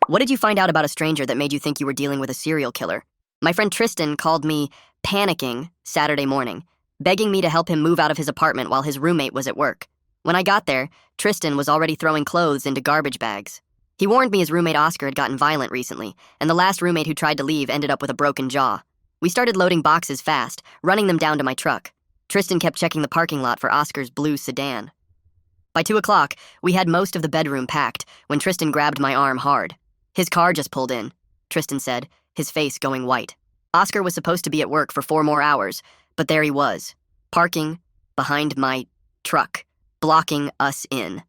What did you find out about a stranger that made you think you were dealing with a serial killer? My friend Tristan called me panicking Saturday morning, begging me to help him move out of his apartment while his roommate was at work. When I got there, Tristan was already throwing clothes into garbage bags. He warned me his roommate Oscar had gotten violent recently, and the last roommate who tried to leave ended up with a broken jaw. We started loading boxes fast, running them down to my truck. Tristan kept checking the parking lot for Oscar's blue sedan. By 2 o'clock, we had most of the bedroom packed when Tristan grabbed my arm hard. His car just pulled in, Tristan said, his face going white. Oscar was supposed to be at work for 4 more hours, but there he was, parking behind my truck, blocking us in.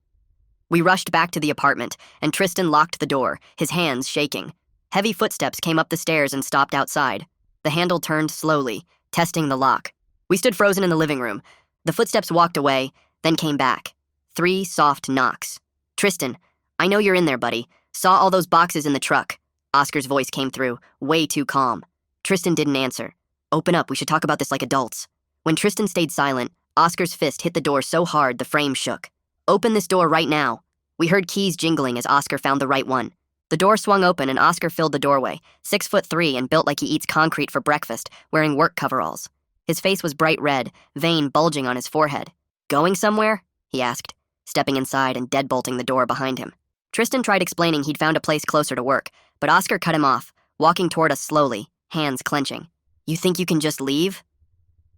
We rushed back to the apartment, and Tristan locked the door, his hands shaking. Heavy footsteps came up the stairs and stopped outside. The handle turned slowly, testing the lock. We stood frozen in the living room. The footsteps walked away, then came back. 3 soft knocks. Tristan, I know you're in there, buddy. Saw all those boxes in the truck. Oscar's voice came through, way too calm. Tristan didn't answer. Open up, we should talk about this like adults. When Tristan stayed silent, Oscar's fist hit the door so hard the frame shook. Open this door right now. We heard keys jingling as Oscar found the right one. The door swung open and Oscar filled the doorway, 6'3" and built like he eats concrete for breakfast, wearing work coveralls. His face was bright red, vein bulging on his forehead. Going somewhere? He asked, stepping inside and deadbolting the door behind him. Tristan tried explaining he'd found a place closer to work, but Oscar cut him off, walking toward us slowly, hands clenching. You think you can just leave?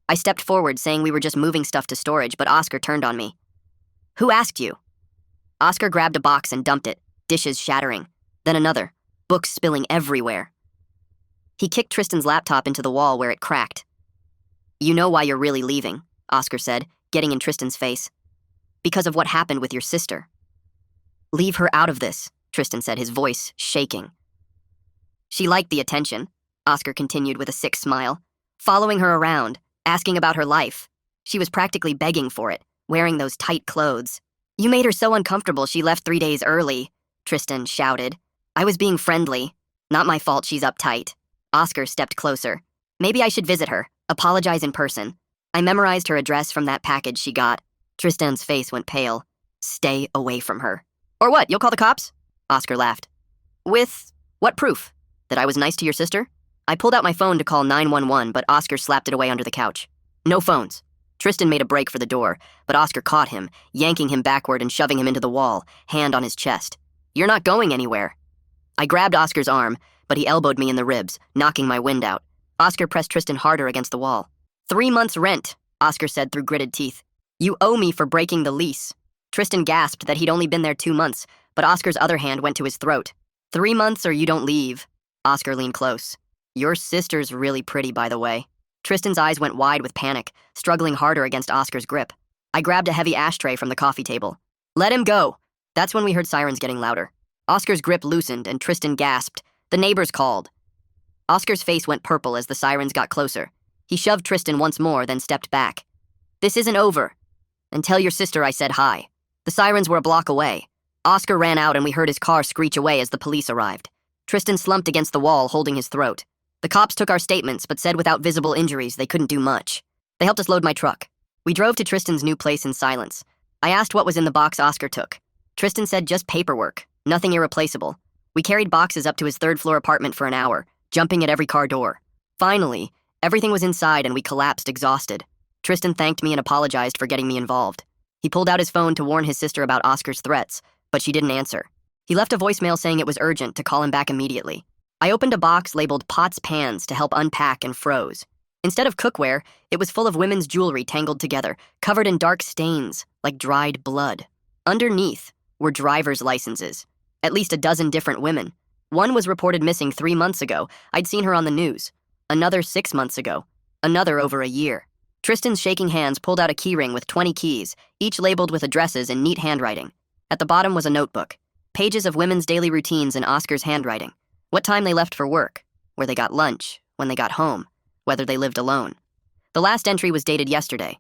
I stepped forward, saying we were just moving stuff to storage, but Oscar turned on me. Who asked you? Oscar grabbed a box and dumped it, dishes shattering. Then another, books spilling everywhere. He kicked Tristan's laptop into the wall where it cracked. You know why you're really leaving, Oscar said, getting in Tristan's face. Because of what happened with your sister. Leave her out of this, Tristan said, his voice shaking. She liked the attention, Oscar continued with a sick smile, following her around, asking about her life. She was practically begging for it, wearing those tight clothes. You made her so uncomfortable she left 3 days early, Tristan shouted. I was being friendly. Not my fault she's uptight. Oscar stepped closer. Maybe I should visit her, apologize in person. I memorized her address from that package she got. Tristan's face went pale. Stay away from her. Or what, you'll call the cops? Oscar laughed. With what proof? That I was nice to your sister? I pulled out my phone to call 911, but Oscar slapped it away under the couch. No phones. Tristan made a break for the door, but Oscar caught him, yanking him backward and shoving him into the wall, hand on his chest. You're not going anywhere. I grabbed Oscar's arm, but he elbowed me in the ribs, knocking my wind out. Oscar pressed Tristan harder against the wall. 3 months' rent, Oscar said through gritted teeth. You owe me for breaking the lease. Tristan gasped that he'd only been there 2 months, but Oscar's other hand went to his throat. 3 months or you don't leave. Oscar leaned close. Your sister's really pretty, by the way. Tristan's eyes went wide with panic, struggling harder against Oscar's grip. I grabbed a heavy ashtray from the coffee table. Let him go. That's when we heard sirens getting louder. Oscar's grip loosened and Tristan gasped. The neighbors called. Oscar's face went purple as the sirens got closer. He shoved Tristan once more, then stepped back. This isn't over. And tell your sister I said hi. The sirens were a block away. Oscar ran out and we heard his car screech away as the police arrived. Tristan slumped against the wall, holding his throat. The cops took our statements, but said without visible injuries they couldn't do much. They helped us load my truck. We drove to Tristan's new place in silence. I asked what was in the box Oscar took. Tristan said just paperwork, nothing irreplaceable. We carried boxes up to his 3rd-floor apartment for an hour, jumping at every car door. Finally, everything was inside and we collapsed exhausted. Tristan thanked me and apologized for getting me involved. He pulled out his phone to warn his sister about Oscar's threats, but she didn't answer. He left a voicemail saying it was urgent to call him back immediately. I opened a box labeled Pots Pans to help unpack and froze. Instead of cookware, it was full of women's jewelry tangled together, covered in dark stains, like dried blood. Underneath were driver's licenses. At least a dozen different women. One was reported missing 3 months ago. I'd seen her on the news. Another 6 months ago. Another over a year. Tristan's shaking hands pulled out a keyring with 20 keys, each labeled with addresses in neat handwriting. At the bottom was a notebook. Pages of women's daily routines in Oscar's handwriting. What time they left for work, where they got lunch, when they got home, whether they lived alone. The last entry was dated yesterday.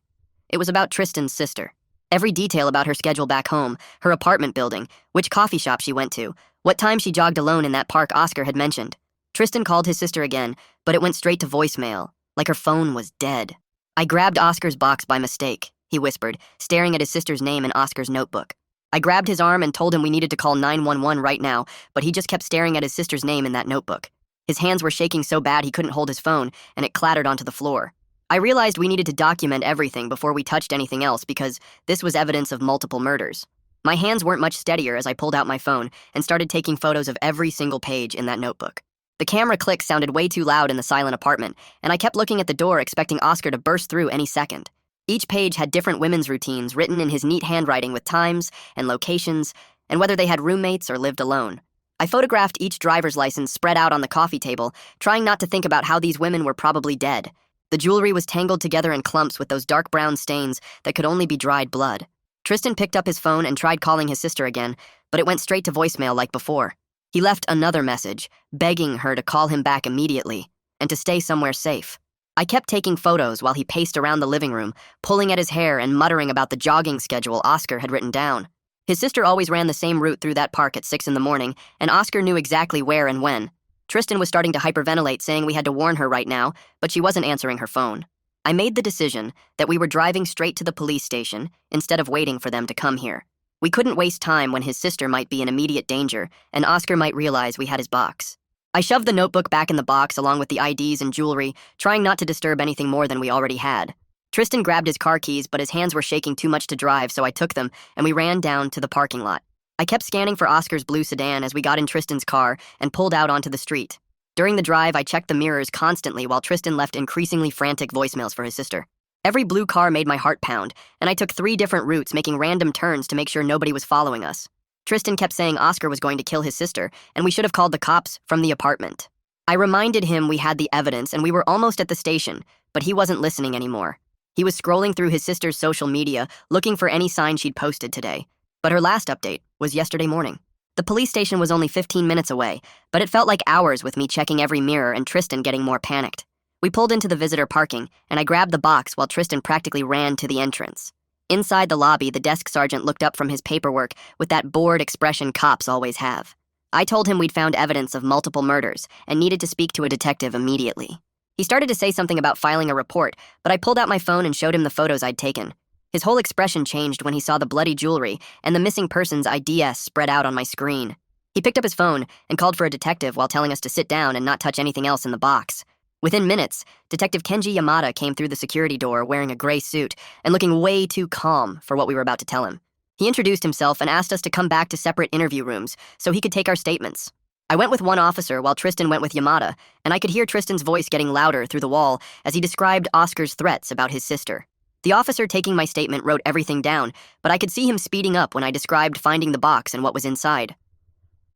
It was about Tristan's sister. Every detail about her schedule back home, her apartment building, which coffee shop she went to, what time she jogged alone in that park Oscar had mentioned. Tristan called his sister again, but it went straight to voicemail, like her phone was dead. I grabbed Oscar's box by mistake, he whispered, staring at his sister's name in Oscar's notebook. I grabbed his arm and told him we needed to call 911 right now, but he just kept staring at his sister's name in that notebook. His hands were shaking so bad he couldn't hold his phone, and it clattered onto the floor. I realized we needed to document everything before we touched anything else because this was evidence of multiple murders. My hands weren't much steadier as I pulled out my phone and started taking photos of every single page in that notebook. The camera click sounded way too loud in the silent apartment, and I kept looking at the door expecting Oscar to burst through any second. Each page had different women's routines written in his neat handwriting with times and locations and whether they had roommates or lived alone. I photographed each driver's license spread out on the coffee table, trying not to think about how these women were probably dead. The jewelry was tangled together in clumps with those dark brown stains that could only be dried blood. Tristan picked up his phone and tried calling his sister again, but it went straight to voicemail like before. He left another message, begging her to call him back immediately and to stay somewhere safe. I kept taking photos while he paced around the living room, pulling at his hair and muttering about the jogging schedule Oscar had written down. His sister always ran the same route through that park at 6 in the morning, and Oscar knew exactly where and when. Tristan was starting to hyperventilate, saying we had to warn her right now, but she wasn't answering her phone. I made the decision that we were driving straight to the police station instead of waiting for them to come here. We couldn't waste time when his sister might be in immediate danger, and Oscar might realize we had his box. I shoved the notebook back in the box along with the IDs and jewelry, trying not to disturb anything more than we already had. Tristan grabbed his car keys, but his hands were shaking too much to drive, so I took them, and we ran down to the parking lot. I kept scanning for Oscar's blue sedan as we got in Tristan's car and pulled out onto the street. During the drive, I checked the mirrors constantly while Tristan left increasingly frantic voicemails for his sister. Every blue car made my heart pound, and I took 3 different routes, making random turns to make sure nobody was following us. Tristan kept saying Oscar was going to kill his sister, and we should have called the cops from the apartment. I reminded him we had the evidence and we were almost at the station, but he wasn't listening anymore. He was scrolling through his sister's social media, looking for any sign she'd posted today. But her last update was yesterday morning. The police station was only 15 minutes away, but it felt like hours with me checking every mirror and Tristan getting more panicked. We pulled into the visitor parking, and I grabbed the box while Tristan practically ran to the entrance. Inside the lobby, the desk sergeant looked up from his paperwork with that bored expression cops always have. I told him we'd found evidence of multiple murders and needed to speak to a detective immediately. He started to say something about filing a report, but I pulled out my phone and showed him the photos I'd taken. His whole expression changed when he saw the bloody jewelry and the missing person's IDs spread out on my screen. He picked up his phone and called for a detective while telling us to sit down and not touch anything else in the box. Within minutes, Detective Kenji Yamada came through the security door wearing a gray suit and looking way too calm for what we were about to tell him. He introduced himself and asked us to come back to separate interview rooms so he could take our statements. I went with one officer while Tristan went with Yamada, and I could hear Tristan's voice getting louder through the wall as he described Oscar's threats about his sister. The officer taking my statement wrote everything down, but I could see him speeding up when I described finding the box and what was inside.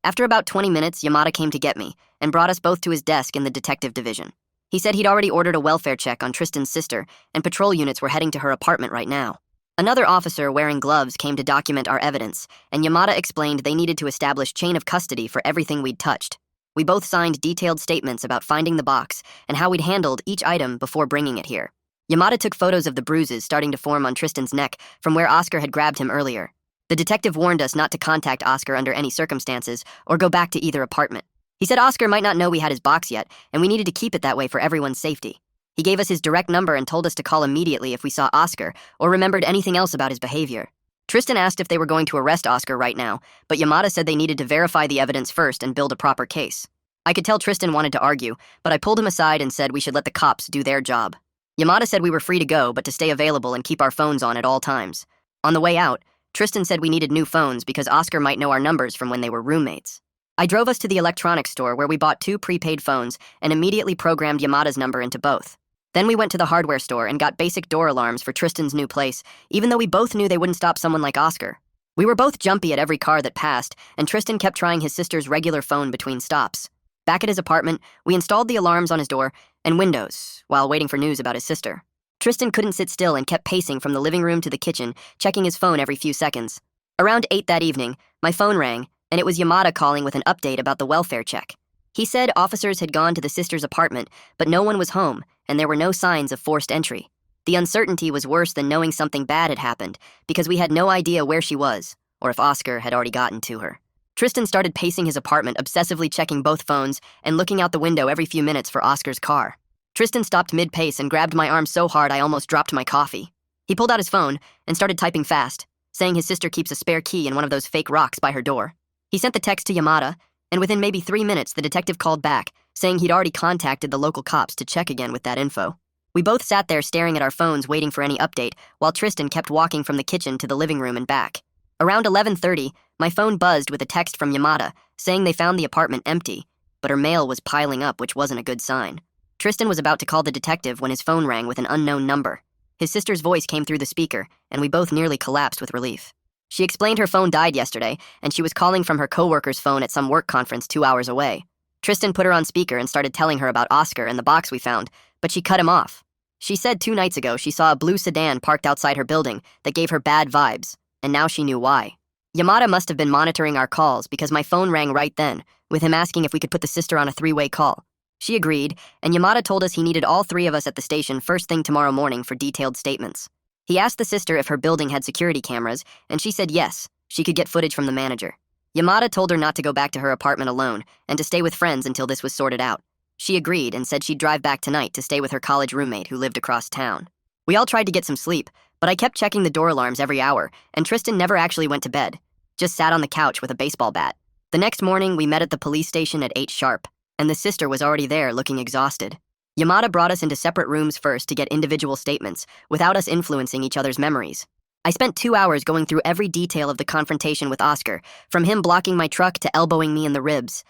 After about 20 minutes, Yamada came to get me and brought us both to his desk in the detective division. He said he'd already ordered a welfare check on Tristan's sister, and patrol units were heading to her apartment right now. Another officer wearing gloves came to document our evidence, and Yamada explained they needed to establish chain of custody for everything we'd touched. We both signed detailed statements about finding the box and how we'd handled each item before bringing it here. Yamada took photos of the bruises starting to form on Tristan's neck from where Oscar had grabbed him earlier. The detective warned us not to contact Oscar under any circumstances or go back to either apartment. He said Oscar might not know we had his box yet, and we needed to keep it that way for everyone's safety. He gave us his direct number and told us to call immediately if we saw Oscar or remembered anything else about his behavior. Tristan asked if they were going to arrest Oscar right now, but Yamada said they needed to verify the evidence first and build a proper case. I could tell Tristan wanted to argue, but I pulled him aside and said we should let the cops do their job. Yamada said we were free to go, but to stay available and keep our phones on at all times. On the way out, Tristan said we needed new phones because Oscar might know our numbers from when they were roommates. I drove us to the electronics store where we bought 2 prepaid phones and immediately programmed Yamada's number into both. Then we went to the hardware store and got basic door alarms for Tristan's new place, even though we both knew they wouldn't stop someone like Oscar. We were both jumpy at every car that passed, and Tristan kept trying his sister's regular phone between stops. Back at his apartment, we installed the alarms on his door and windows while waiting for news about his sister. Tristan couldn't sit still and kept pacing from the living room to the kitchen, checking his phone every few seconds. Around 8 that evening, my phone rang, and it was Yamada calling with an update about the welfare check. He said officers had gone to the sister's apartment, but no one was home, and there were no signs of forced entry. The uncertainty was worse than knowing something bad had happened, because we had no idea where she was, or if Oscar had already gotten to her. Tristan started pacing his apartment, obsessively checking both phones and looking out the window every few minutes for Oscar's car. Tristan stopped mid-pace and grabbed my arm so hard I almost dropped my coffee. He pulled out his phone and started typing fast, saying his sister keeps a spare key in one of those fake rocks by her door. He sent the text to Yamada, and within maybe 3 minutes, the detective called back, saying he'd already contacted the local cops to check again with that info. We both sat there staring at our phones waiting for any update, while Tristan kept walking from the kitchen to the living room and back. Around 11:30, my phone buzzed with a text from Yamada, saying they found the apartment empty, but her mail was piling up, which wasn't a good sign. Tristan was about to call the detective when his phone rang with an unknown number. His sister's voice came through the speaker, and we both nearly collapsed with relief. She explained her phone died yesterday, and she was calling from her coworker's phone at some work conference 2 hours away. Tristan put her on speaker and started telling her about Oscar and the box we found, but she cut him off. She said 2 nights ago she saw a blue sedan parked outside her building that gave her bad vibes, and now she knew why. Yamada must have been monitoring our calls because my phone rang right then, with him asking if we could put the sister on a 3-way call. She agreed, and Yamada told us he needed all 3 of us at the station first thing tomorrow morning for detailed statements. He asked the sister if her building had security cameras, and she said yes, she could get footage from the manager. Yamada told her not to go back to her apartment alone and to stay with friends until this was sorted out. She agreed and said she'd drive back tonight to stay with her college roommate who lived across town. We all tried to get some sleep, but I kept checking the door alarms every hour, and Tristan never actually went to bed, just sat on the couch with a baseball bat. The next morning, we met at the police station at 8 sharp, and the sister was already there looking exhausted. Yamada brought us into separate rooms first to get individual statements, without us influencing each other's memories. I spent 2 hours going through every detail of the confrontation with Oscar, from him blocking my truck to elbowing me in the ribs.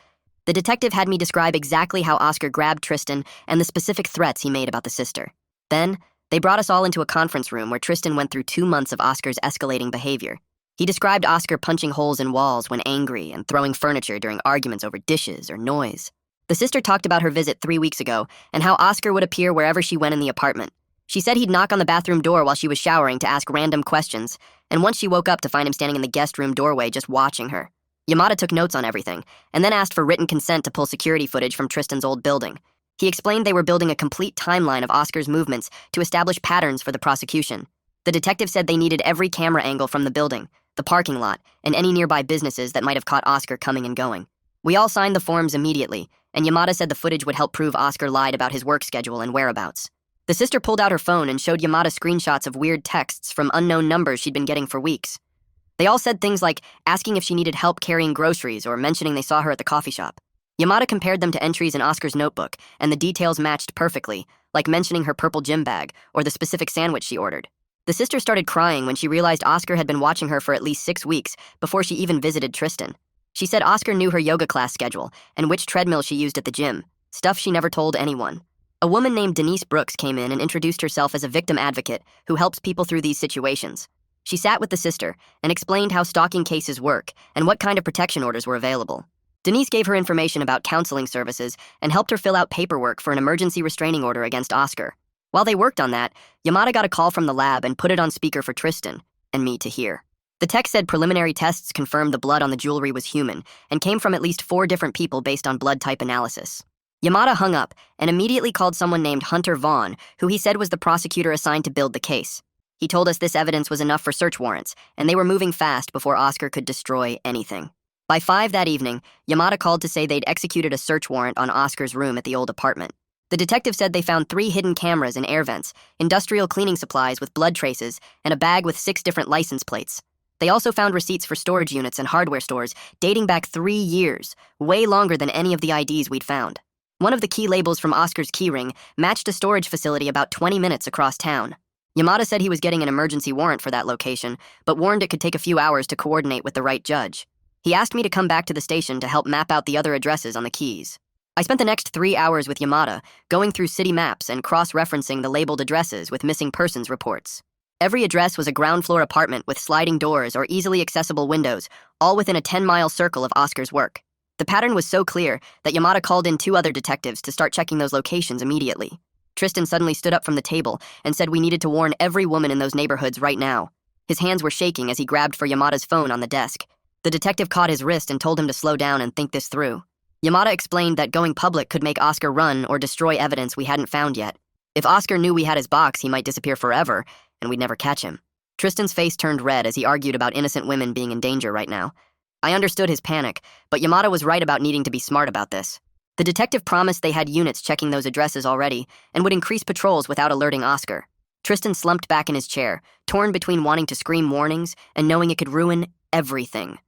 The detective had me describe exactly how Oscar grabbed Tristan and the specific threats he made about the sister. Then, they brought us all into a conference room where Tristan went through 2 months of Oscar's escalating behavior. He described Oscar punching holes in walls when angry and throwing furniture during arguments over dishes or noise. The sister talked about her visit 3 weeks ago and how Oscar would appear wherever she went in the apartment. She said he'd knock on the bathroom door while she was showering to ask random questions, and once she woke up to find him standing in the guest room doorway just watching her. Yamada took notes on everything, and then asked for written consent to pull security footage from Tristan's old building. He explained they were building a complete timeline of Oscar's movements to establish patterns for the prosecution. The detective said they needed every camera angle from the building, the parking lot, and any nearby businesses that might have caught Oscar coming and going. We all signed the forms immediately, and Yamada said the footage would help prove Oscar lied about his work schedule and whereabouts. The sister pulled out her phone and showed Yamada screenshots of weird texts from unknown numbers she'd been getting for weeks. They all said things like asking if she needed help carrying groceries or mentioning they saw her at the coffee shop. Yamada compared them to entries in Oscar's notebook, and the details matched perfectly, like mentioning her purple gym bag or the specific sandwich she ordered. The sister started crying when she realized Oscar had been watching her for at least 6 weeks before she even visited Tristan. She said Oscar knew her yoga class schedule and which treadmill she used at the gym, stuff she never told anyone. A woman named Denise Brooks came in and introduced herself as a victim advocate who helps people through these situations. She sat with the sister and explained how stalking cases work and what kind of protection orders were available. Denise gave her information about counseling services and helped her fill out paperwork for an emergency restraining order against Oscar. While they worked on that, Yamada got a call from the lab and put it on speaker for Tristan and me to hear. The text said preliminary tests confirmed the blood on the jewelry was human and came from at least 4 different people based on blood type analysis. Yamada hung up and immediately called someone named Hunter Vaughn, who he said was the prosecutor assigned to build the case. He told us this evidence was enough for search warrants, and they were moving fast before Oscar could destroy anything. By 5 that evening, Yamada called to say they'd executed a search warrant on Oscar's room at the old apartment. The detective said they found 3 hidden cameras in air vents, industrial cleaning supplies with blood traces, and a bag with 6 different license plates. They also found receipts for storage units and hardware stores dating back 3 years, way longer than any of the IDs we'd found. One of the key labels from Oscar's keyring matched a storage facility about 20 minutes across town. Yamada said he was getting an emergency warrant for that location, but warned it could take a few hours to coordinate with the right judge. He asked me to come back to the station to help map out the other addresses on the keys. I spent the next 3 hours with Yamada, going through city maps and cross-referencing the labeled addresses with missing persons reports. Every address was a ground-floor apartment with sliding doors or easily accessible windows, all within a 10-mile circle of Oscar's work. The pattern was so clear that Yamada called in 2 other detectives to start checking those locations immediately. Tristan suddenly stood up from the table and said we needed to warn every woman in those neighborhoods right now. His hands were shaking as he grabbed for Yamada's phone on the desk. The detective caught his wrist and told him to slow down and think this through. Yamada explained that going public could make Oscar run or destroy evidence we hadn't found yet. If Oscar knew we had his box, he might disappear forever, and we'd never catch him. Tristan's face turned red as he argued about innocent women being in danger right now. I understood his panic, but Yamada was right about needing to be smart about this. The detective promised they had units checking those addresses already and would increase patrols without alerting Oscar. Tristan slumped back in his chair, torn between wanting to scream warnings and knowing it could ruin everything.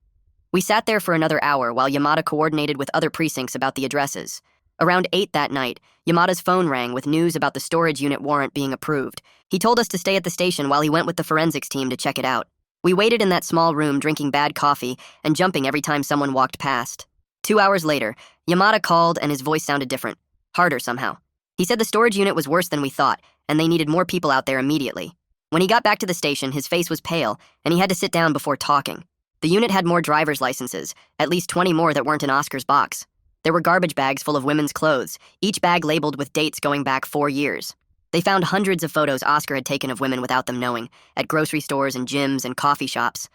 We sat there for another hour while Yamada coordinated with other precincts about the addresses. Around 8 that night, Yamada's phone rang with news about the storage unit warrant being approved. He told us to stay at the station while he went with the forensics team to check it out. We waited in that small room drinking bad coffee and jumping every time someone walked past. 2 hours later, Yamada called and his voice sounded different, harder somehow. He said the storage unit was worse than we thought, and they needed more people out there immediately. When he got back to the station, his face was pale, and he had to sit down before talking. The unit had more driver's licenses, at least 20 more that weren't in Oscar's box. There were garbage bags full of women's clothes, each bag labeled with dates going back 4 years. They found hundreds of photos Oscar had taken of women without them knowing, at grocery stores and gyms and coffee shops.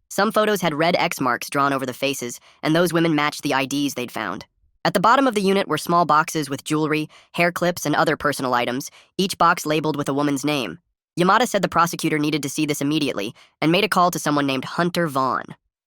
Some photos had red X marks drawn over the faces, and those women matched the IDs they'd found. At the bottom of the unit were small boxes with jewelry, hair clips, and other personal items, each box labeled with a woman's name. Yamada said the prosecutor needed to see this immediately and made a call to someone named Hunter Vaughn.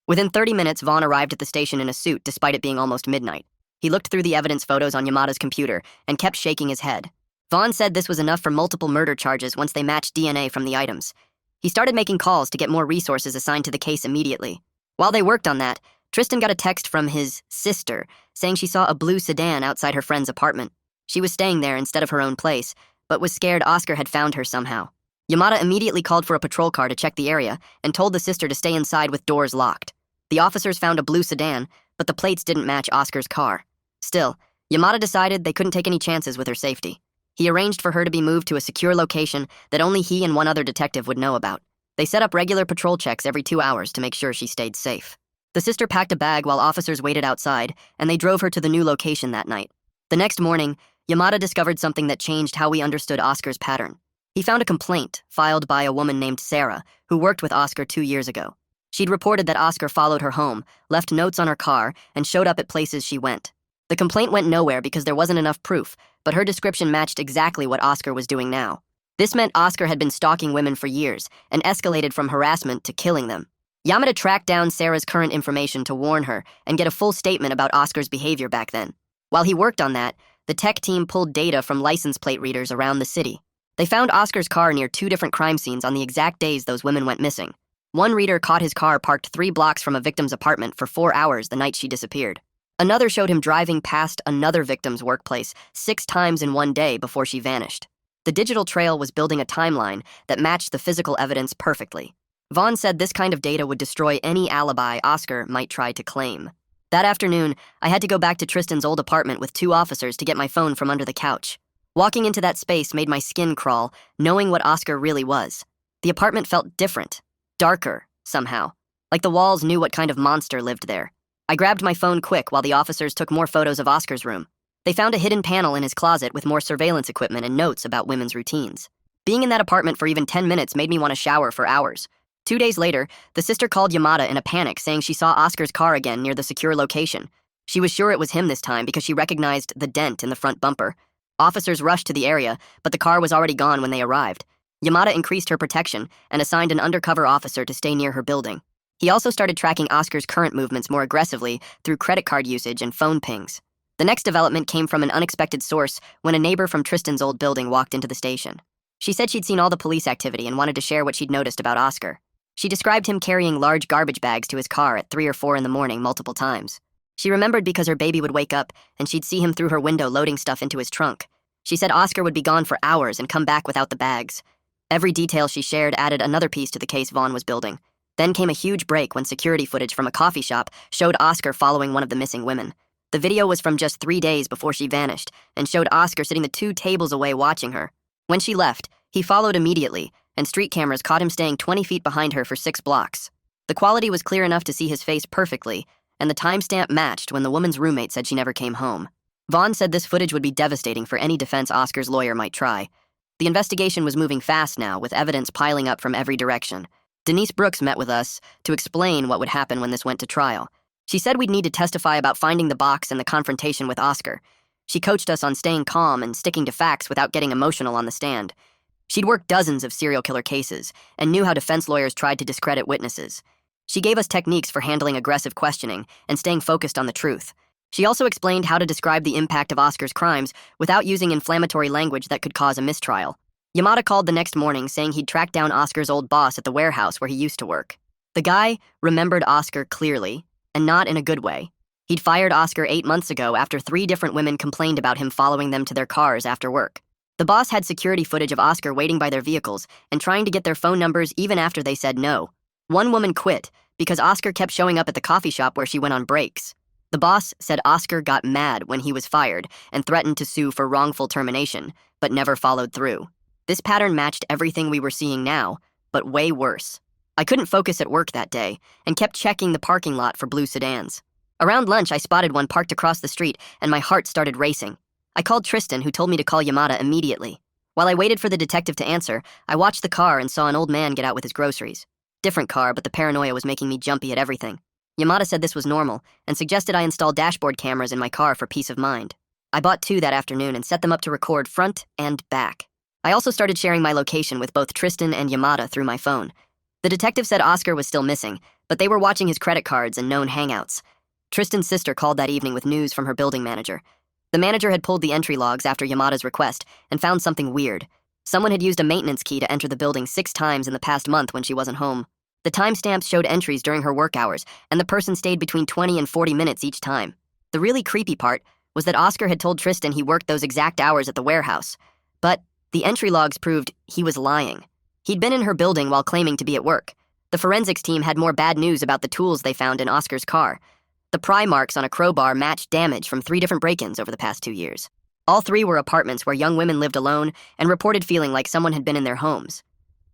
Within 30 minutes, Vaughn arrived at the station in a suit despite it being almost midnight. He looked through the evidence photos on Yamada's computer and kept shaking his head. Vaughn said this was enough for multiple murder charges once they matched DNA from the items. He started making calls to get more resources assigned to the case immediately. While they worked on that, Tristan got a text from his sister saying she saw a blue sedan outside her friend's apartment. She was staying there instead of her own place, but was scared Oscar had found her somehow. Yamada immediately called for a patrol car to check the area and told the sister to stay inside with doors locked. The officers found a blue sedan, but the plates didn't match Oscar's car. Still, Yamada decided they couldn't take any chances with her safety. He arranged for her to be moved to a secure location that only he and one other detective would know about. They set up regular patrol checks every 2 hours to make sure she stayed safe. The sister packed a bag while officers waited outside, and they drove her to the new location that night. The next morning, Yamada discovered something that changed how we understood Oscar's pattern. He found a complaint filed by a woman named Sarah, who worked with Oscar 2 years ago. She'd reported that Oscar followed her home, left notes on her car, and showed up at places she went. The complaint went nowhere because there wasn't enough proof, but her description matched exactly what Oscar was doing now. This meant Oscar had been stalking women for years and escalated from harassment to killing them. Yamada tracked down Sarah's current information to warn her and get a full statement about Oscar's behavior back then. While he worked on that, the tech team pulled data from license plate readers around the city. They found Oscar's car near 2 different crime scenes on the exact days those women went missing. One reader caught his car parked 3 blocks from a victim's apartment for 4 hours the night she disappeared. Another showed him driving past another victim's workplace 6 times in one day before she vanished. The digital trail was building a timeline that matched the physical evidence perfectly. Vaughn said this kind of data would destroy any alibi Oscar might try to claim. That afternoon, I had to go back to Tristan's old apartment with 2 officers to get my phone from under the couch. Walking into that space made my skin crawl, knowing what Oscar really was. The apartment felt different, darker, somehow, like the walls knew what kind of monster lived there. I grabbed my phone quick while the officers took more photos of Oscar's room. They found a hidden panel in his closet with more surveillance equipment and notes about women's routines. Being in that apartment for even 10 minutes made me want to shower for hours. 2 days later, the sister called Yamada in a panic, saying she saw Oscar's car again near the secure location. She was sure it was him this time because she recognized the dent in the front bumper. Officers rushed to the area, but the car was already gone when they arrived. Yamada increased her protection and assigned an undercover officer to stay near her building. He also started tracking Oscar's current movements more aggressively through credit card usage and phone pings. The next development came from an unexpected source when a neighbor from Tristan's old building walked into the station. She said she'd seen all the police activity and wanted to share what she'd noticed about Oscar. She described him carrying large garbage bags to his car at 3 or 4 in the morning multiple times. She remembered because her baby would wake up and she'd see him through her window loading stuff into his trunk. She said Oscar would be gone for hours and come back without the bags. Every detail she shared added another piece to the case Vaughn was building. Then came a huge break when security footage from a coffee shop showed Oscar following one of the missing women. The video was from just 3 days before she vanished and showed Oscar sitting the 2 tables away watching her. When she left, he followed immediately, and street cameras caught him staying 20 feet behind her for 6 blocks. The quality was clear enough to see his face perfectly, and the timestamp matched when the woman's roommate said she never came home. Vaughn said this footage would be devastating for any defense Oscar's lawyer might try. The investigation was moving fast now, with evidence piling up from every direction. Denise Brooks met with us to explain what would happen when this went to trial. She said we'd need to testify about finding the box and the confrontation with Oscar. She coached us on staying calm and sticking to facts without getting emotional on the stand. She'd worked dozens of serial killer cases and knew how defense lawyers tried to discredit witnesses. She gave us techniques for handling aggressive questioning and staying focused on the truth. She also explained how to describe the impact of Oscar's crimes without using inflammatory language that could cause a mistrial. Yamada called the next morning saying he'd tracked down Oscar's old boss at the warehouse where he used to work. The guy remembered Oscar clearly, and not in a good way. He'd fired Oscar 8 months ago after 3 different women complained about him following them to their cars after work. The boss had security footage of Oscar waiting by their vehicles and trying to get their phone numbers even after they said no. One woman quit because Oscar kept showing up at the coffee shop where she went on breaks. The boss said Oscar got mad when he was fired and threatened to sue for wrongful termination, but never followed through. This pattern matched everything we were seeing now, but way worse. I couldn't focus at work that day and kept checking the parking lot for blue sedans. Around lunch, I spotted one parked across the street and my heart started racing. I called Tristan, who told me to call Yamada immediately. While I waited for the detective to answer, I watched the car and saw an old man get out with his groceries. Different car, but the paranoia was making me jumpy at everything. Yamada said this was normal and suggested I install dashboard cameras in my car for peace of mind. I bought 2 that afternoon and set them up to record front and back. I also started sharing my location with both Tristan and Yamada through my phone. The detective said Oscar was still missing, but they were watching his credit cards and known hangouts. Tristan's sister called that evening with news from her building manager. The manager had pulled the entry logs after Yamada's request and found something weird. Someone had used a maintenance key to enter the building 6 times in the past month when she wasn't home. The timestamps showed entries during her work hours, and the person stayed between 20 and 40 minutes each time. The really creepy part was that Oscar had told Tristan he worked those exact hours at the warehouse. But the entry logs proved he was lying. He'd been in her building while claiming to be at work. The forensics team had more bad news about the tools they found in Oscar's car. The pry marks on a crowbar matched damage from 3 different break-ins over the past 2 years. All 3 were apartments where young women lived alone and reported feeling like someone had been in their homes.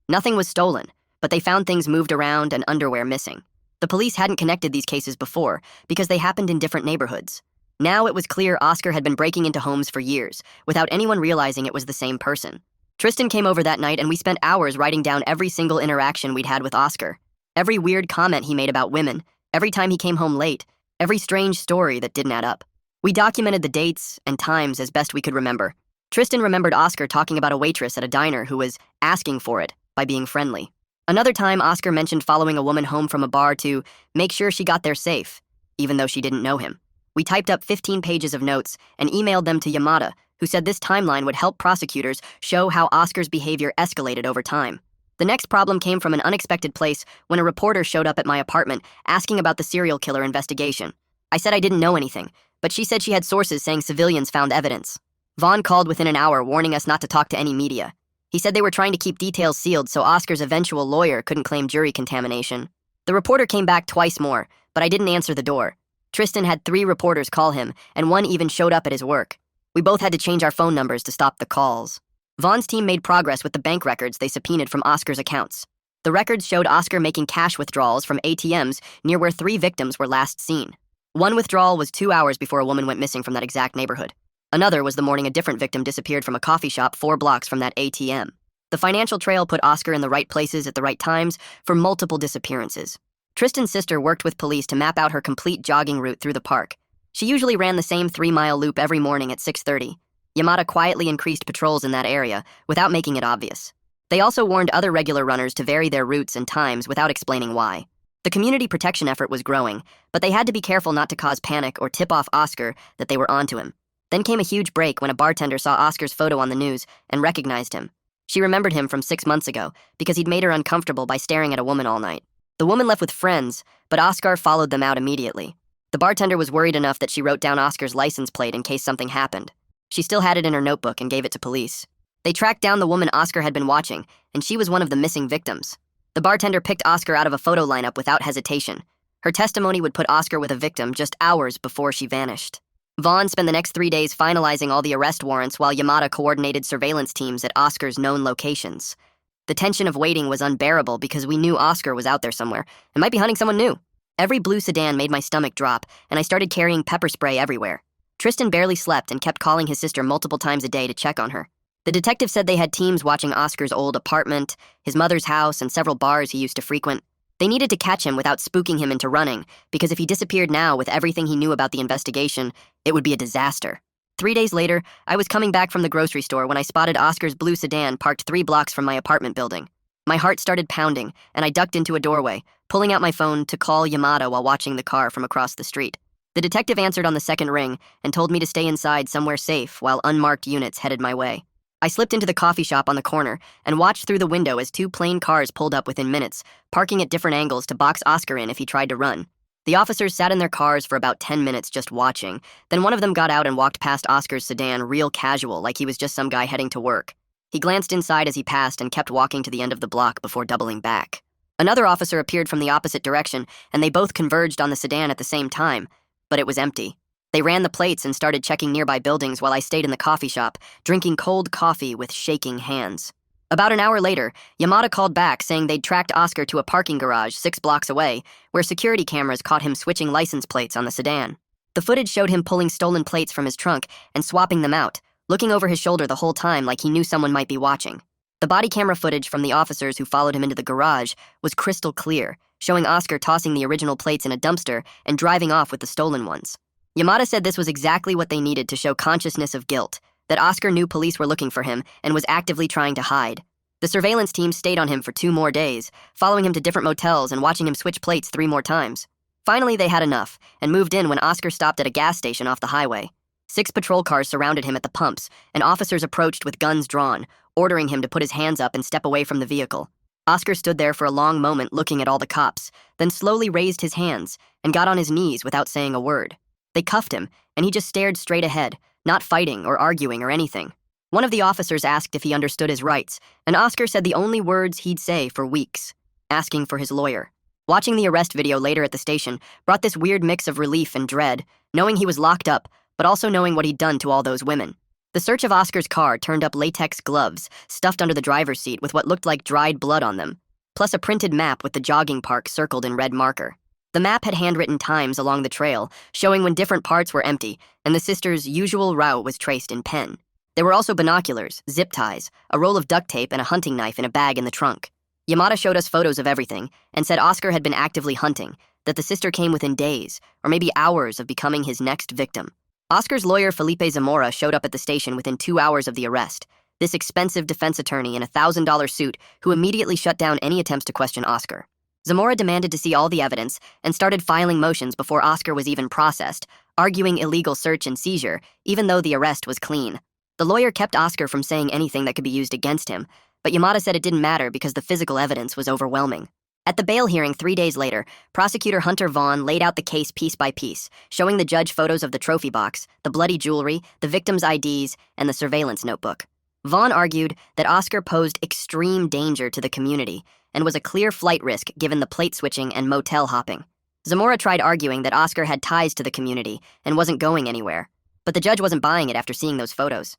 Nothing was stolen, but they found things moved around and underwear missing. The police hadn't connected these cases before because they happened in different neighborhoods. Now it was clear Oscar had been breaking into homes for years, without anyone realizing it was the same person. Tristan came over that night and we spent hours writing down every single interaction we'd had with Oscar. Every weird comment he made about women, every time he came home late, every strange story that didn't add up. We documented the dates and times as best we could remember. Tristan remembered Oscar talking about a waitress at a diner who was asking for it by being friendly. Another time, Oscar mentioned following a woman home from a bar to make sure she got there safe, even though she didn't know him. We typed up 15 pages of notes and emailed them to Yamada, who said this timeline would help prosecutors show how Oscar's behavior escalated over time. The next problem came from an unexpected place when a reporter showed up at my apartment asking about the serial killer investigation. I said I didn't know anything, but she said she had sources saying civilians found evidence. Vaughn called within an hour warning us not to talk to any media. He said they were trying to keep details sealed so Oscar's eventual lawyer couldn't claim jury contamination. The reporter came back twice more, but I didn't answer the door. Tristan had 3 reporters call him, and one even showed up at his work. We both had to change our phone numbers to stop the calls. Vaughn's team made progress with the bank records they subpoenaed from Oscar's accounts. The records showed Oscar making cash withdrawals from ATMs near where 3 victims were last seen. One withdrawal was 2 hours before a woman went missing from that exact neighborhood. Another was the morning a different victim disappeared from a coffee shop 4 blocks from that ATM. The financial trail put Oscar in the right places at the right times for multiple disappearances. Tristan's sister worked with police to map out her complete jogging route through the park. She usually ran the same 3-mile loop every morning at 6:30. Yamada quietly increased patrols in that area without making it obvious. They also warned other regular runners to vary their routes and times without explaining why. The community protection effort was growing, but they had to be careful not to cause panic or tip off Oscar that they were onto him. Then came a huge break when a bartender saw Oscar's photo on the news and recognized him. She remembered him from 6 months ago because he'd made her uncomfortable by staring at a woman all night. The woman left with friends, but Oscar followed them out immediately. The bartender was worried enough that she wrote down Oscar's license plate in case something happened. She still had it in her notebook and gave it to police. They tracked down the woman Oscar had been watching, and she was one of the missing victims. The bartender picked Oscar out of a photo lineup without hesitation. Her testimony would put Oscar with a victim just hours before she vanished. Vaughn spent the next 3 days finalizing all the arrest warrants while Yamada coordinated surveillance teams at Oscar's known locations. The tension of waiting was unbearable because we knew Oscar was out there somewhere and might be hunting someone new. Every blue sedan made my stomach drop, and I started carrying pepper spray everywhere. Tristan barely slept and kept calling his sister multiple times a day to check on her. The detective said they had teams watching Oscar's old apartment, his mother's house, and several bars he used to frequent. They needed to catch him without spooking him into running, because if he disappeared now with everything he knew about the investigation, it would be a disaster. 3 days later, I was coming back from the grocery store when I spotted Oscar's blue sedan parked 3 blocks from my apartment building. My heart started pounding, and I ducked into a doorway, pulling out my phone to call Yamada while watching the car from across the street. The detective answered on the second ring and told me to stay inside somewhere safe while unmarked units headed my way. I slipped into the coffee shop on the corner and watched through the window as two plain cars pulled up within minutes, parking at different angles to box Oscar in if he tried to run. The officers sat in their cars for about 10 minutes just watching. Then one of them got out and walked past Oscar's sedan real casual, like he was just some guy heading to work. He glanced inside as he passed and kept walking to the end of the block before doubling back. Another officer appeared from the opposite direction, and they both converged on the sedan at the same time, but it was empty. They ran the plates and started checking nearby buildings while I stayed in the coffee shop, drinking cold coffee with shaking hands. About an hour later, Yamada called back saying they'd tracked Oscar to a parking garage 6 blocks away, where security cameras caught him switching license plates on the sedan. The footage showed him pulling stolen plates from his trunk and swapping them out, looking over his shoulder the whole time like he knew someone might be watching. The body camera footage from the officers who followed him into the garage was crystal clear, showing Oscar tossing the original plates in a dumpster and driving off with the stolen ones. Yamada said this was exactly what they needed to show consciousness of guilt, that Oscar knew police were looking for him and was actively trying to hide. The surveillance team stayed on him for 2 more days, following him to different motels and watching him switch plates 3 more times. Finally, they had enough and moved in when Oscar stopped at a gas station off the highway. 6 patrol cars surrounded him at the pumps, and officers approached with guns drawn, ordering him to put his hands up and step away from the vehicle. Oscar stood there for a long moment looking at all the cops, then slowly raised his hands and got on his knees without saying a word. They cuffed him, and he just stared straight ahead, not fighting or arguing or anything. One of the officers asked if he understood his rights, and Oscar said the only words he'd say for weeks, asking for his lawyer. Watching the arrest video later at the station brought this weird mix of relief and dread, knowing he was locked up, but also knowing what he'd done to all those women. The search of Oscar's car turned up latex gloves stuffed under the driver's seat with what looked like dried blood on them, plus a printed map with the jogging park circled in red marker. The map had handwritten times along the trail, showing when different parts were empty, and the sisters' usual route was traced in pen. There were also binoculars, zip ties, a roll of duct tape, and a hunting knife in a bag in the trunk. Yamada showed us photos of everything and said Oscar had been actively hunting, that the sister came within days, or maybe hours of becoming his next victim. Oscar's lawyer Felipe Zamora showed up at the station within 2 hours of the arrest, this expensive defense attorney in a $1,000 suit who immediately shut down any attempts to question Oscar. Zamora demanded to see all the evidence and started filing motions before Oscar was even processed, arguing illegal search and seizure, even though the arrest was clean. The lawyer kept Oscar from saying anything that could be used against him, but Yamada said it didn't matter because the physical evidence was overwhelming. At the bail hearing 3 days later, prosecutor Hunter Vaughn laid out the case piece by piece, showing the judge photos of the trophy box, the bloody jewelry, the victims' IDs, and the surveillance notebook. Vaughn argued that Oscar posed extreme danger to the community and was a clear flight risk given the plate switching and motel hopping. Zamora tried arguing that Oscar had ties to the community and wasn't going anywhere, but the judge wasn't buying it after seeing those photos.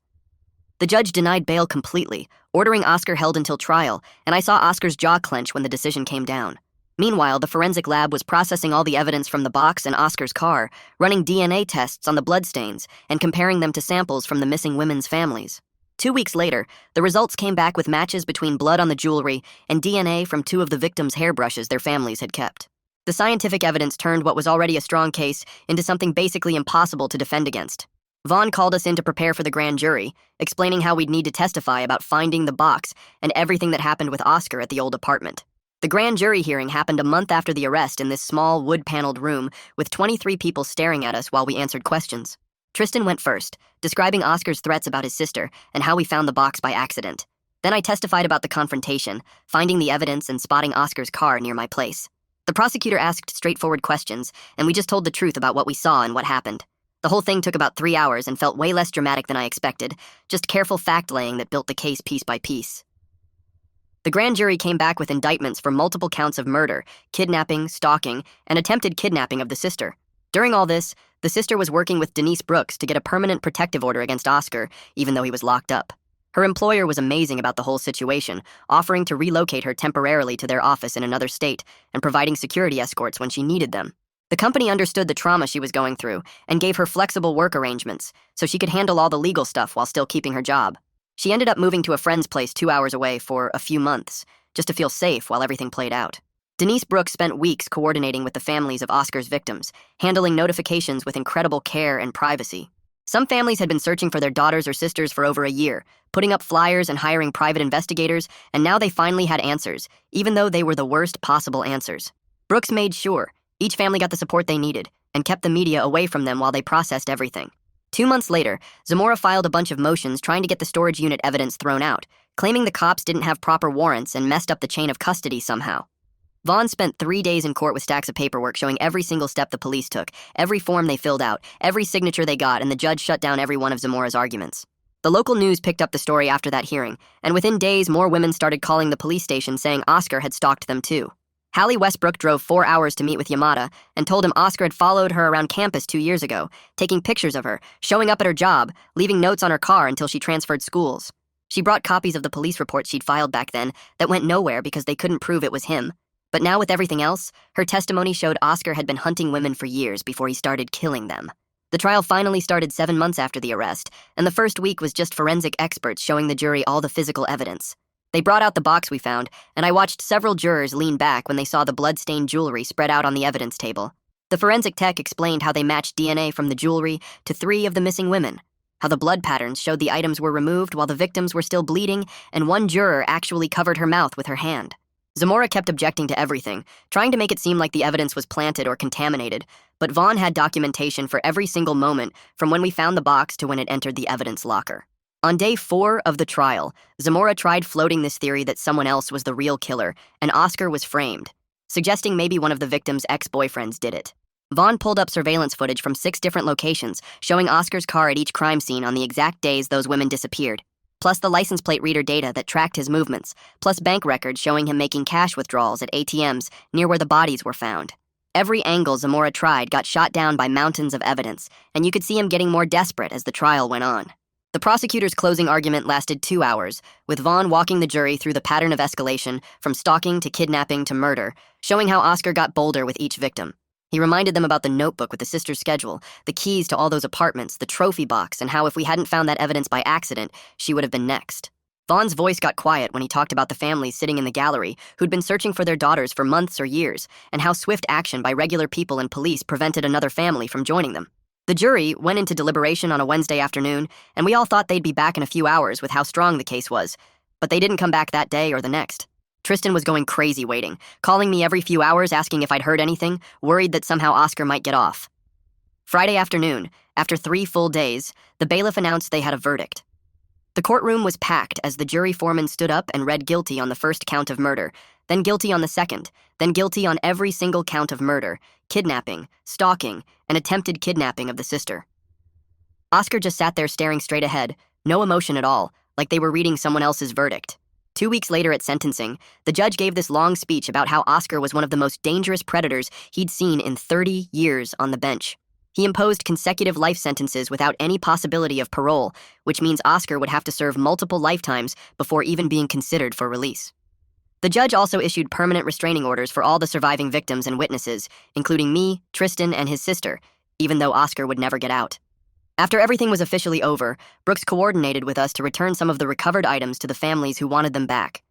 The judge denied bail completely, ordering Oscar held until trial, and I saw Oscar's jaw clench when the decision came down. Meanwhile, the forensic lab was processing all the evidence from the box and Oscar's car, running DNA tests on the bloodstains, and comparing them to samples from the missing women's families. 2 weeks later, the results came back with matches between blood on the jewelry and DNA from 2 of the victims' hairbrushes their families had kept. The scientific evidence turned what was already a strong case into something basically impossible to defend against. Vaughn called us in to prepare for the grand jury, explaining how we'd need to testify about finding the box and everything that happened with Oscar at the old apartment. The grand jury hearing happened a month after the arrest in this small, wood-paneled room with 23 people staring at us while we answered questions. Tristan went first, describing Oscar's threats about his sister and how we found the box by accident. Then I testified about the confrontation, finding the evidence and spotting Oscar's car near my place. The prosecutor asked straightforward questions, and we just told the truth about what we saw and what happened. The whole thing took about 3 hours and felt way less dramatic than I expected, just careful fact-laying that built the case piece by piece. The grand jury came back with indictments for multiple counts of murder, kidnapping, stalking, and attempted kidnapping of the sister. During all this, the sister was working with Denise Brooks to get a permanent protective order against Oscar, even though he was locked up. Her employer was amazing about the whole situation, offering to relocate her temporarily to their office in another state and providing security escorts when she needed them. The company understood the trauma she was going through and gave her flexible work arrangements so she could handle all the legal stuff while still keeping her job. She ended up moving to a friend's place 2 hours away for a few months, just to feel safe while everything played out. Denise Brooks spent weeks coordinating with the families of Oscar's victims, handling notifications with incredible care and privacy. Some families had been searching for their daughters or sisters for over a year, putting up flyers and hiring private investigators, and now they finally had answers, even though they were the worst possible answers. Brooks made sure each family got the support they needed and kept the media away from them while they processed everything. 2 months later, Zamora filed a bunch of motions trying to get the storage unit evidence thrown out, claiming the cops didn't have proper warrants and messed up the chain of custody somehow. Vaughn spent 3 days in court with stacks of paperwork showing every single step the police took, every form they filled out, every signature they got, and the judge shut down every one of Zamora's arguments. The local news picked up the story after that hearing, and within days, more women started calling the police station saying Oscar had stalked them too. Hallie Westbrook drove 4 hours to meet with Yamada and told him Oscar had followed her around campus 2 years ago, taking pictures of her, showing up at her job, leaving notes on her car until she transferred schools. She brought copies of the police reports she'd filed back then that went nowhere because they couldn't prove it was him. But now with everything else, her testimony showed Oscar had been hunting women for years before he started killing them. The trial finally started 7 months after the arrest, and the first week was just forensic experts showing the jury all the physical evidence. They brought out the box we found, and I watched several jurors lean back when they saw the blood-stained jewelry spread out on the evidence table. The forensic tech explained how they matched DNA from the jewelry to 3 of the missing women, how the blood patterns showed the items were removed while the victims were still bleeding, and one juror actually covered her mouth with her hand. Zamora kept objecting to everything, trying to make it seem like the evidence was planted or contaminated, but Vaughn had documentation for every single moment from when we found the box to when it entered the evidence locker. On day 4 of the trial, Zamora tried floating this theory that someone else was the real killer and Oscar was framed, suggesting maybe one of the victim's ex-boyfriends did it. Vaughn pulled up surveillance footage from 6 different locations, showing Oscar's car at each crime scene on the exact days those women disappeared, plus the license plate reader data that tracked his movements, plus bank records showing him making cash withdrawals at ATMs near where the bodies were found. Every angle Zamora tried got shot down by mountains of evidence, and you could see him getting more desperate as the trial went on. The prosecutor's closing argument lasted 2 hours, with Vaughn walking the jury through the pattern of escalation from stalking to kidnapping to murder, showing how Oscar got bolder with each victim. He reminded them about the notebook with the sister's schedule, the keys to all those apartments, the trophy box, and how if we hadn't found that evidence by accident, she would have been next. Vaughn's voice got quiet when he talked about the families sitting in the gallery who'd been searching for their daughters for months or years, and how swift action by regular people and police prevented another family from joining them. The jury went into deliberation on a Wednesday afternoon, and we all thought they'd be back in a few hours with how strong the case was, but they didn't come back that day or the next. Tristan was going crazy waiting, calling me every few hours asking if I'd heard anything, worried that somehow Oscar might get off. Friday afternoon, after 3 full days, the bailiff announced they had a verdict. The courtroom was packed as the jury foreman stood up and read guilty on the first count of murder, then guilty on the second, then guilty on every single count of murder, kidnapping, stalking, and attempted kidnapping of the sister. Oscar just sat there staring straight ahead, no emotion at all, like they were reading someone else's verdict. 2 weeks later at sentencing, the judge gave this long speech about how Oscar was one of the most dangerous predators he'd seen in 30 years on the bench. He imposed consecutive life sentences without any possibility of parole, which means Oscar would have to serve multiple lifetimes before even being considered for release. The judge also issued permanent restraining orders for all the surviving victims and witnesses, including me, Tristan, and his sister, even though Oscar would never get out. After everything was officially over, Brooks coordinated with us to return some of the recovered items to the families who wanted them back.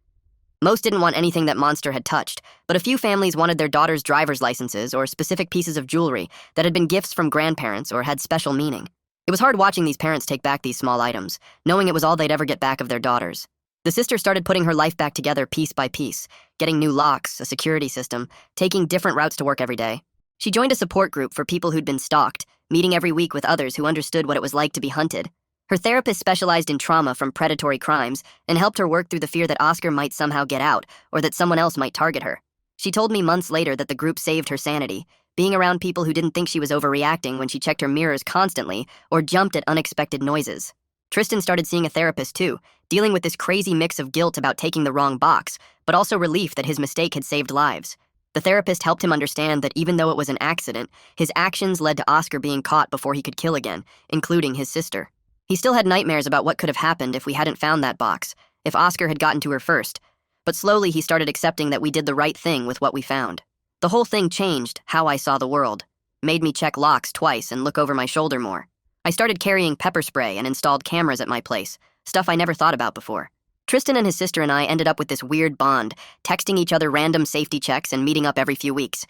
Most didn't want anything that Monster had touched, but a few families wanted their daughters' driver's licenses or specific pieces of jewelry that had been gifts from grandparents or had special meaning. It was hard watching these parents take back these small items, knowing it was all they'd ever get back of their daughters. The sister started putting her life back together piece by piece, getting new locks, a security system, taking different routes to work every day. She joined a support group for people who'd been stalked, meeting every week with others who understood what it was like to be hunted. Her therapist specialized in trauma from predatory crimes and helped her work through the fear that Oscar might somehow get out or that someone else might target her. She told me months later that the group saved her sanity, being around people who didn't think she was overreacting when she checked her mirrors constantly or jumped at unexpected noises. Tristan started seeing a therapist too, dealing with this crazy mix of guilt about taking the wrong box, but also relief that his mistake had saved lives. The therapist helped him understand that even though it was an accident, his actions led to Oscar being caught before he could kill again, including his sister. He still had nightmares about what could have happened if we hadn't found that box, if Oscar had gotten to her first, but slowly he started accepting that we did the right thing with what we found. The whole thing changed how I saw the world, made me check locks twice and look over my shoulder more. I started carrying pepper spray and installed cameras at my place, stuff I never thought about before. Tristan and his sister and I ended up with this weird bond, texting each other random safety checks and meeting up every few weeks.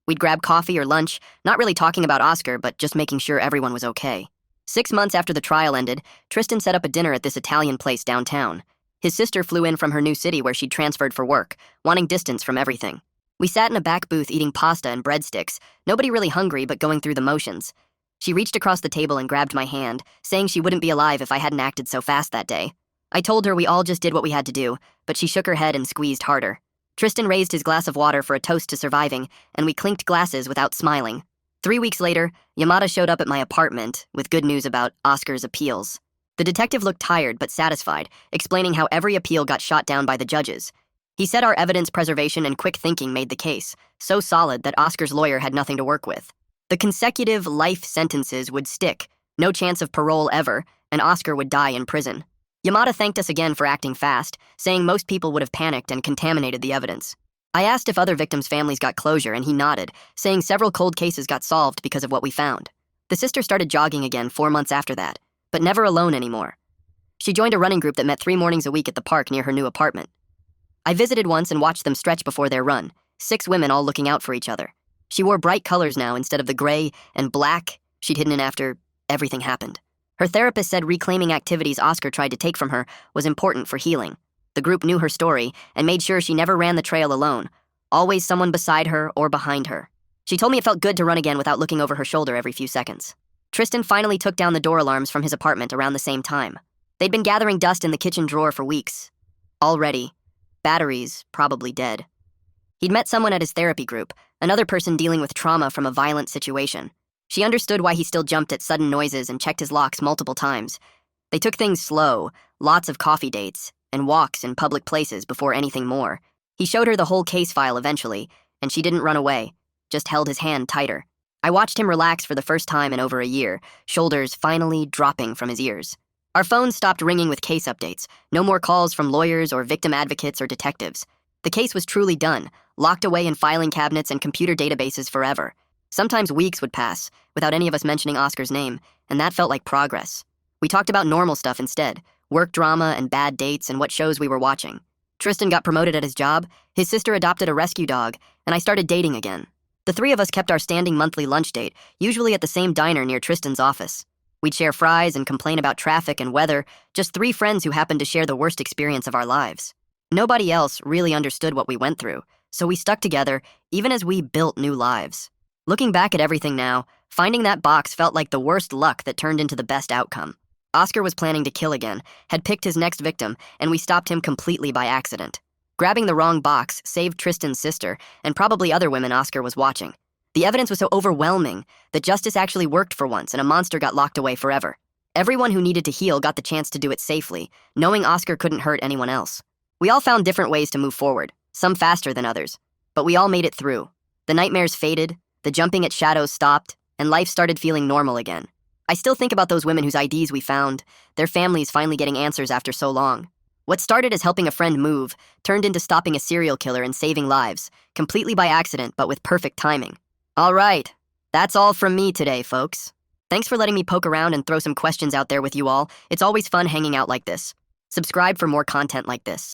We'd grab coffee or lunch, not really talking about Oscar, but just making sure everyone was okay. 6 months after the trial ended, Tristan set up a dinner at this Italian place downtown. His sister flew in from her new city where she'd transferred for work, wanting distance from everything. We sat in a back booth eating pasta and breadsticks, nobody really hungry but going through the motions. She reached across the table and grabbed my hand, saying she wouldn't be alive if I hadn't acted so fast that day. I told her we all just did what we had to do, but she shook her head and squeezed harder. Tristan raised his glass of water for a toast to surviving, and we clinked glasses without smiling. 3 weeks later, Yamada showed up at my apartment with good news about Oscar's appeals. The detective looked tired but satisfied, explaining how every appeal got shot down by the judges. He said our evidence preservation and quick thinking made the case so solid that Oscar's lawyer had nothing to work with. The consecutive life sentences would stick, no chance of parole ever, and Oscar would die in prison. Yamada thanked us again for acting fast, saying most people would have panicked and contaminated the evidence. I asked if other victims' families got closure, and he nodded, saying several cold cases got solved because of what we found. The sister started jogging again 4 months after that, but never alone anymore. She joined a running group that met 3 mornings a week at the park near her new apartment. I visited once and watched them stretch before their run, 6 women all looking out for each other. She wore bright colors now instead of the gray and black she'd hidden in after everything happened. Her therapist said reclaiming activities Oscar tried to take from her was important for healing. The group knew her story and made sure she never ran the trail alone, always someone beside her or behind her. She told me it felt good to run again without looking over her shoulder every few seconds. Tristan finally took down the door alarms from his apartment around the same time. They'd been gathering dust in the kitchen drawer for weeks. Already, batteries probably dead. He'd met someone at his therapy group, another person dealing with trauma from a violent situation. She understood why he still jumped at sudden noises and checked his locks multiple times. They took things slow, lots of coffee dates, and walks in public places before anything more. He showed her the whole case file eventually, and she didn't run away, just held his hand tighter. I watched him relax for the first time in over a year, shoulders finally dropping from his ears. Our phones stopped ringing with case updates, no more calls from lawyers or victim advocates or detectives. The case was truly done, locked away in filing cabinets and computer databases forever. Sometimes weeks would pass without any of us mentioning Oscar's name, and that felt like progress. We talked about normal stuff instead, work drama and bad dates and what shows we were watching. Tristan got promoted at his job, his sister adopted a rescue dog, and I started dating again. The 3 of us kept our standing monthly lunch date, usually at the same diner near Tristan's office. We'd share fries and complain about traffic and weather, just 3 friends who happened to share the worst experience of our lives. Nobody else really understood what we went through, so we stuck together even as we built new lives. Looking back at everything now, finding that box felt like the worst luck that turned into the best outcome. Oscar was planning to kill again, had picked his next victim, and we stopped him completely by accident. Grabbing the wrong box saved Tristan's sister and probably other women Oscar was watching. The evidence was so overwhelming that justice actually worked for once and a monster got locked away forever. Everyone who needed to heal got the chance to do it safely, knowing Oscar couldn't hurt anyone else. We all found different ways to move forward, some faster than others, but we all made it through. The nightmares faded, the jumping at shadows stopped, and life started feeling normal again. I still think about those women whose IDs we found, their families finally getting answers after so long. What started as helping a friend move turned into stopping a serial killer and saving lives, completely by accident but with perfect timing. All right, that's all from me today, folks. Thanks for letting me poke around and throw some questions out there with you all. It's always fun hanging out like this. Subscribe for more content like this.